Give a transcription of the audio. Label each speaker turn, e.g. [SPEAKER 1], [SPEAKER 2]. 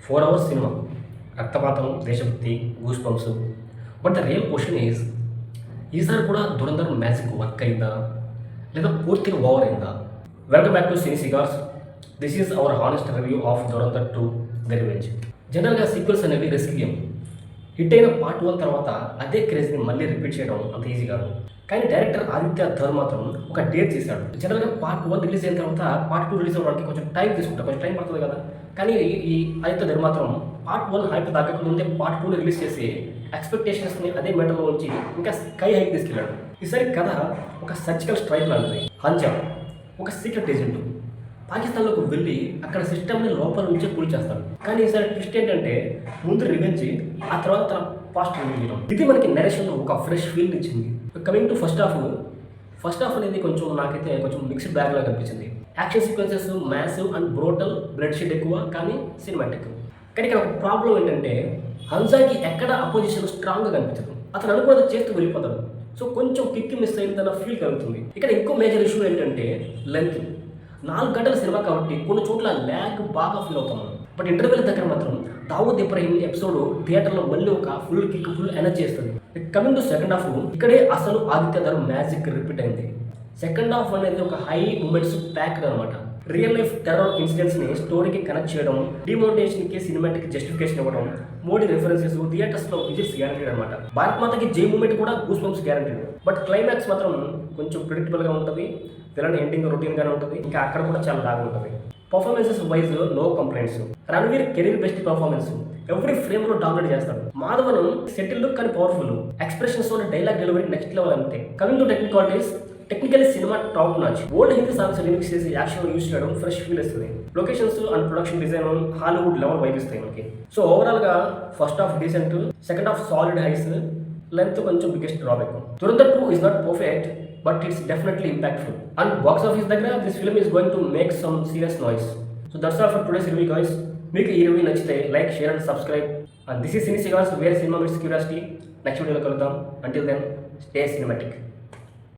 [SPEAKER 1] 4 hours cinema, రక్తపాతం, దేశభక్తి, goose bumps. But the real question ఈసారి కూడా దురంధర్ మ్యాజిక్ వర్క్ అయిందా లేదా పూర్తిగా ఓవర్ అయిందా? Welcome back to cine cigars. This is our honest review of Dhurandhar 2 the revenge. జనరల్గా సీక్వెల్స్ అనేవి రిస్క్ గేమ్. హిట్ అయిన పార్ట్ 1 తర్వాత అదే క్రేజ్ని మళ్ళీ రిపీట్ చేయడం అంత ఈజీ కాదు. కానీ డైరెక్టర్ ఆదిత్య ధర్ మాత్రం ఒక డేట్ చేశాడు. జనరల్గా పార్ట్ 1 రిలీజ్ అయిన తర్వాత పార్ట్ 2 రిలీజ్ అవ్వడానికి కొంచెం టైం తీసుకుంటారు, కొంచెం టైం పడుతుంది కదా. కానీ ఈ ఆదిత్య ధర్ మాత్రం పార్ట్ 1 హైప్ తగ్గక ముందే పార్ట్ 2ని రిలీజ్ చేసి ఎక్స్పెక్టేషన్స్ని అదే మెటల్లో ఉంచి ఇంకా స్కై హైక్ తీసుకెళ్ళాడు. ఈసారి కథ ఒక సర్జికల్ స్ట్రైక్ లాంటిది. హంజా ఒక సీక్రెట్ ఏజెంట్ పాకిస్తాన్లోకి వెళ్ళి అక్కడ సిస్టమ్ని లోపల నుంచే కూల్చేస్తాడు. కానీ ఈసారి ట్విస్ట్ ఏంటంటే ముందు రివెంజ్, ఆ తర్వాత తన పాస్ట్ రివీల్ చేయడం. ఇది మనకి నరేషన్లో ఒక ఫ్రెష్ ఫీల్ ఇచ్చింది. కమింగ్ టు ఫస్ట్ హాఫ్ అనేది కొంచెం నాకైతే కొంచెం మిక్స్డ్ బ్యాగ్ లాగా అనిపించింది. Action sequences massive and brutal, blood shed ఎక్కువ, కానీ సినిమాటిక్. కానీ ఇక్కడ ఒక ప్రాబ్లం ఏంటంటే హంజాకి ఎక్కడ అపోజిషన్ స్ట్రాంగ్గా కనిపించదు. అతను అనుకున్నది చేస్తూ వెళ్ళిపోతాడు. సో కొంచెం కిక్ మిస్ అయిందన్న ఫీల్ కలుగుతుంది. ఇక్కడ ఇంకో మేజర్ ఇష్యూ ఏంటంటే లెంత్. 4 గంటల సినిమా కాబట్టి కొన్ని చోట్ల ల్యాగ్ బాగా ఫీల్ అవుతాము. బట్ ఇంటర్వెల్ దగ్గర మాత్రం దావూద్ ఇబ్రహీం ఎపిసోడ్ థియేటర్లో మళ్ళీ ఒక ఫుల్ కిక్, ఫుల్ ఎనర్జీ ఇస్తుంది. కమింగ్ టు సెకండ్ హాఫ్, ఇక్కడే అసలు ఆదిత్య ధర్ మ్యాజిక్ రిపీట్ అయింది. సెకండ్ హాఫ్ అనేది ఒక హై మూమెంట్స్ ప్యాక్డ్ అనమాట. రియల్ లైఫ్ టెర్రర్ ఇన్సిడెంట్స్ని స్టోరీకి కనెక్ట్ చేయడం, డిమోనిటైజేషన్కి సినిమాటిక్ జస్టిఫికేషన్ ఇవ్వడం, మోడీ రెఫరెన్సెస్, థియేటర్స్లో విజిట్స్ గ్యారంటీడ్ అనమాట. భారత్ మాతకి జై మూమెంట్ కూడా goose bumps guaranteed. But climax మాత్రం కొంచెం ప్రిడిక్టబుల్గా ఉంటుంది. విలన్ ఎండింగ్ రొటీన్గానే ఉంటుంది. ఇంకా అక్కడ కూడా చాలా లాగా ఉంటుంది. Performances wise no complaints. Ranveer career best performance. Every ఫ్రేమ్లో డామినేట్ చేస్తాడు. మాధవన్ సెటిల్ లుక్ కానీ powerful. Expressions dialogue delivery next level అంతే. Coming to technicalities, technically cinema top notch. Old Hindi songs remix చేసి యాక్షన్ యూస్ చేయడం ఫ్రెష్ ఫీల్ ఇస్తుంది. Locations and production design Hollywood level vibe ఇస్తాయి మనకి. So ఓవరాల్గా first half decent, second half solid highs, length కొంచెం biggest drawback. Dhurandhar 2 is not perfect, but it's definitely impactful. And box office దగ్గర this film is going to make some serious noise. So that's all for today's review, guys. మీకు ఈ review నచ్చితే like, share and subscribe. And this is Cine Cigars, where cinema meets curiosity. Next వీడియోలో కలుద్దాం. Until then, stay cinematic.